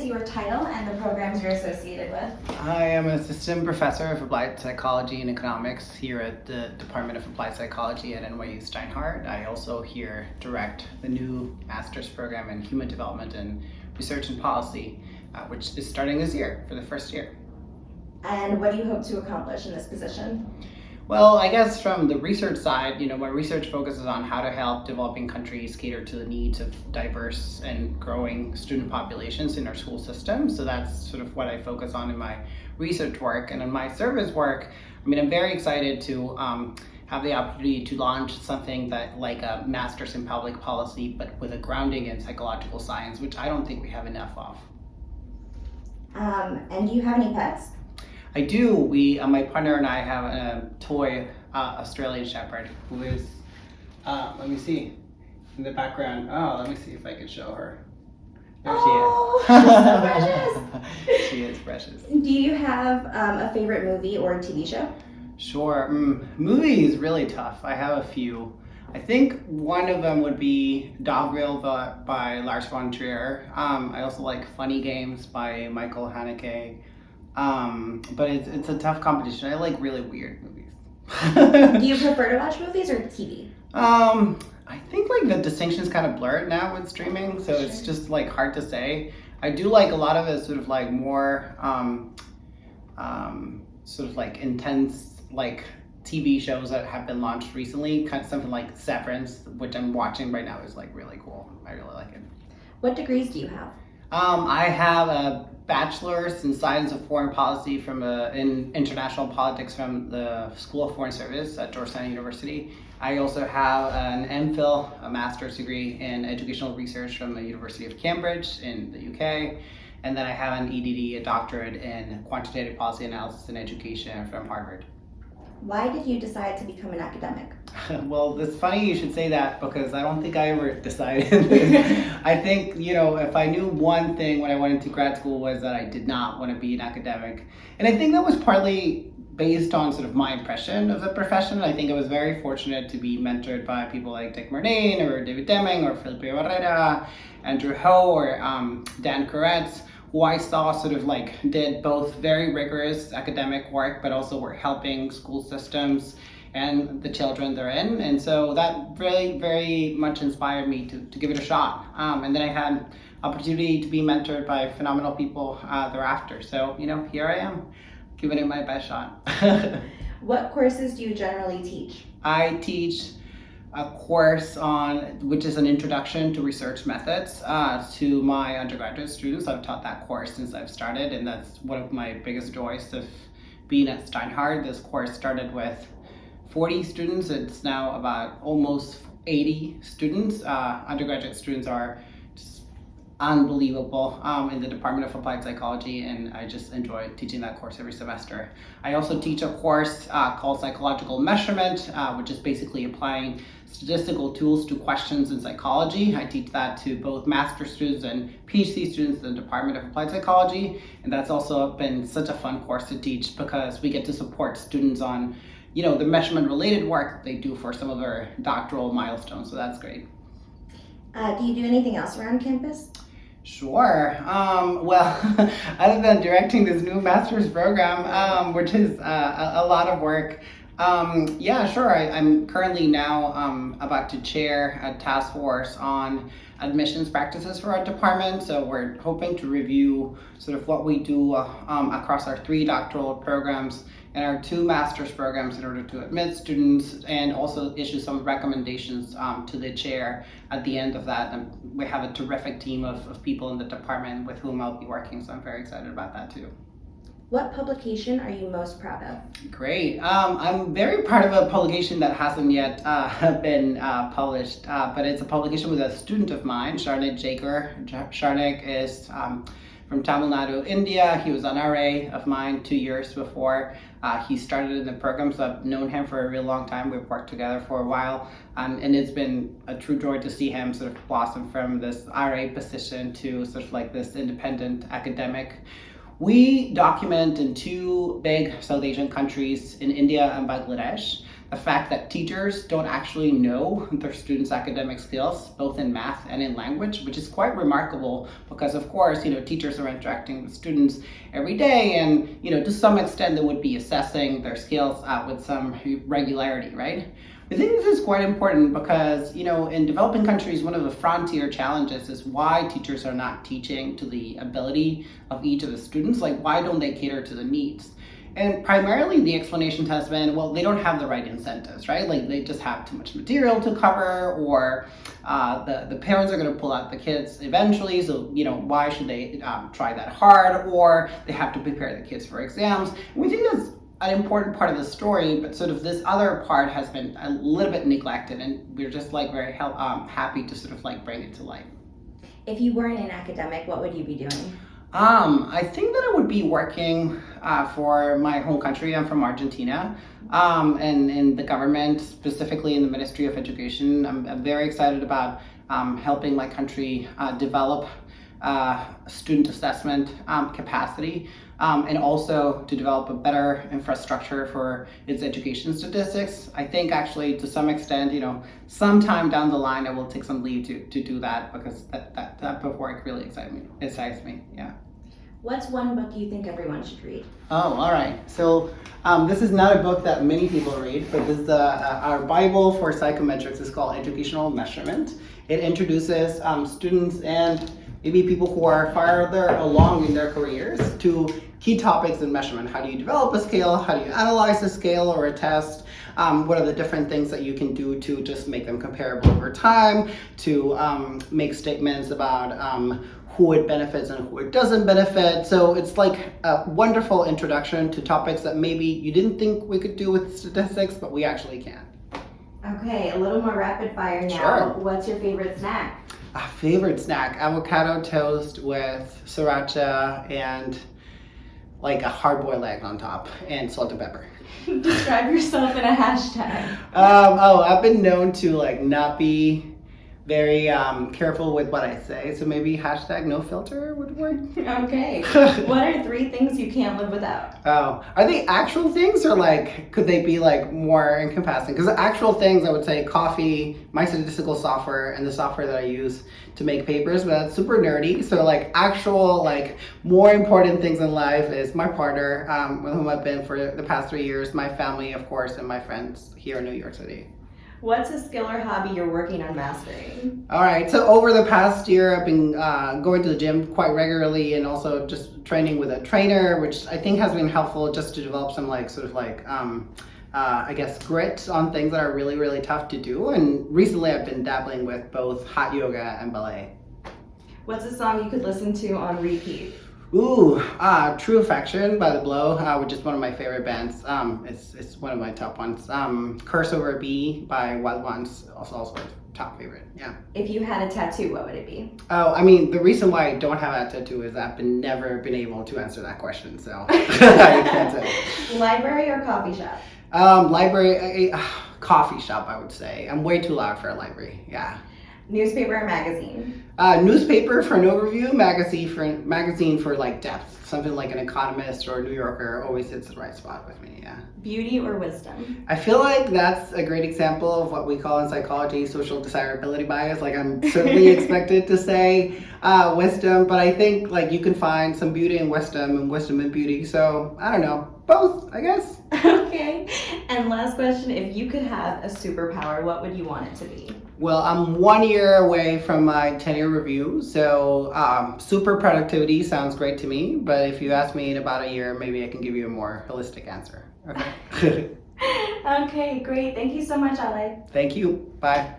is your title and the programs you're associated with? I am an assistant professor of applied psychology and economics here at the Department of Applied Psychology at NYU Steinhardt. I also here direct the new master's program in human development and research and policy, which is starting this year for the first year. And what do you hope to accomplish in this position? Well, I guess from the research side, my research focuses on how to help developing countries cater to the needs of diverse and growing student populations in our school system. So that's sort of what I focus on in my research work. And in my service work, I'm very excited to have the opportunity to launch something that like a master's in public policy, but with a grounding in psychological science, which I don't think we have enough of. And do you have any pets? I do. My partner and I have a toy Australian Shepherd who is, let me see, in the background. Oh, let me see if I can show her. There Oh, she is. so precious. She is precious. Do you have a favorite movie or TV show? Sure. Movie is really tough. I have a few. I think one of them would be Dogville by Lars von Trier. I also like Funny Games by Michael Haneke. But it's a tough competition. I like really weird movies. Do you prefer to watch movies or TV? I think like the distinction is kind of blurred now with streaming, so it's just like hard to say. I do like a lot of it sort of like more sort of like intense like TV shows that have been launched recently. Kind of something like Severance, which I'm watching right now, is like really cool. I really like it. What degrees do you have? I have a bachelor's in science of foreign policy in international politics from the School of Foreign Service at Georgetown University. I also have an MPhil, a master's degree in educational research from the University of Cambridge in the UK. And then I have an EDD, a doctorate in quantitative policy analysis and education from Harvard. Why did you decide to become an academic? Well, it's funny you should say that because I don't think I ever decided this. I think, if I knew one thing when I went into grad school was that I did not want to be an academic. And I think that was partly based on sort of my impression of the profession. I think I was very fortunate to be mentored by people like Dick Murnane or David Deming or Felipe Barrera, Andrew Ho or Dan Koretz, who I saw sort of like did both very rigorous academic work, but also were helping school systems and the children they're in. And so that really very much inspired me to give it a shot. And then I had opportunity to be mentored by phenomenal people thereafter. So, here I am, giving it my best shot. What courses do you generally teach? I teach a course which is an introduction to research methods to my undergraduate students. I've taught that course since I've started, and that's one of my biggest joys of being at Steinhardt. This course started with 40 students. It's now about almost 80 students. Undergraduate students are just unbelievable in the Department of Applied Psychology, and I just enjoy teaching that course every semester. I also teach a course called Psychological Measurement, which is basically applying statistical tools to questions in psychology. I teach that to both master's students and PhD students in the Department of Applied Psychology, and that's also been such a fun course to teach because we get to support students on the measurement related work that they do for some of their doctoral milestones, so that's great. Do you do anything else around campus? Sure. Well, other than directing this new master's program, which is a lot of work, yeah, sure. I'm currently now about to chair a task force on admissions practices for our department. So we're hoping to review sort of what we do across our 3 doctoral programs and our 2 master's programs in order to admit students, and also issue some recommendations to the chair at the end of that. And we have a terrific team of people in the department with whom I'll be working, so I'm very excited about that too. What publication are you most proud of? Great. I'm very proud of a publication that hasn't yet been published, but it's a publication with a student of mine, Sharnik Jaker. Sharnik is from Tamil Nadu, India. He was an RA of mine 2 years before. He started in the program, so I've known him for a real long time. We've worked together for a while, and it's been a true joy to see him sort of blossom from this RA position to sort of like this independent academic. We document in 2 big South Asian countries, in India and Bangladesh. the fact that teachers don't actually know their students' academic skills, both in math and in language, which is quite remarkable because, of course, teachers are interacting with students every day, and to some extent they would be assessing their skills with some regularity, right? I think this is quite important because, in developing countries, one of the frontier challenges is why teachers are not teaching to the ability of each of the students. Like, why don't they cater to the needs? And primarily the explanation has been, well, they don't have the right incentives, right? Like, they just have too much material to cover, or the parents are going to pull out the kids eventually, so why should they try that hard, or they have to prepare the kids for exams. And we think that's an important part of the story, but sort of this other part has been a little bit neglected, and we're just very happy to sort of bring it to light. If you weren't an academic, what would you be doing? I think that I would be working for my home country. I'm from Argentina, and in the government, specifically in the Ministry of Education. I'm very excited about helping my country develop student assessment capacity, and also to develop a better infrastructure for its education statistics. I think actually to some extent, sometime down the line I will take some leave to do that, because that type of work really excites me. Yeah. What's one book you think everyone should read? Oh, all right. So this is not a book that many people read, but this is our Bible for psychometrics. It's called Educational Measurement. It introduces students and maybe people who are farther along in their careers to key topics in measurement. How do you develop a scale? How do you analyze a scale or a test? What are the different things that you can do to just make them comparable over time, to make statements about who it benefits and who it doesn't benefit. So it's like a wonderful introduction to topics that maybe you didn't think we could do with statistics, but we actually can. Okay, a little more rapid fire now. Sure. What's your favorite snack? Favorite snack, avocado toast with sriracha and a hard-boiled egg on top and salt and pepper. Describe yourself in a hashtag. I've been known to not be very careful with what I say, so maybe hashtag no filter would work. Okay. What are 3 things you can't live without? Oh, are they actual things, or could they be more encompassing? Because the actual things, I would say coffee, my statistical software, and the software that I use to make papers, but that's super nerdy. So actual more important things in life is my partner, with whom I've been for the past 3 years, my family, of course, and my friends here in New York City. What's a skill or hobby you're working on mastering? All right, so over the past year, I've been going to the gym quite regularly, and also just training with a trainer, which I think has been helpful just to develop some I guess grit on things that are really, really tough to do. And recently I've been dabbling with both hot yoga and ballet. What's a song you could listen to on repeat? Ooh, True Affection by The Blow, which is one of my favorite bands. It's one of my top ones. Curse Over a Bee by Wild Ones, also a top favorite, yeah. If you had a tattoo, what would it be? Oh, I mean, the reason why I don't have a tattoo is I've never been able to answer that question, so I can't say. Library or coffee shop? Library, coffee shop, I would say. I'm way too loud for a library, yeah. Newspaper or magazine? Newspaper for an overview, magazine for depth. Something like an Economist or a New Yorker always hits the right spot with me, yeah. Beauty or wisdom? I feel like that's a great example of what we call in psychology social desirability bias. I'm certainly expected to say wisdom, but I think you can find some beauty in wisdom and wisdom in beauty. So I don't know, both, I guess. Okay. And last question, if you could have a superpower, what would you want it to be? Well, I'm 1 year away from my 10-year review, so super productivity sounds great to me, but if you ask me in about a year, maybe I can give you a more holistic answer. Okay. Okay, great. Thank you so much, Ale. Thank you. Bye.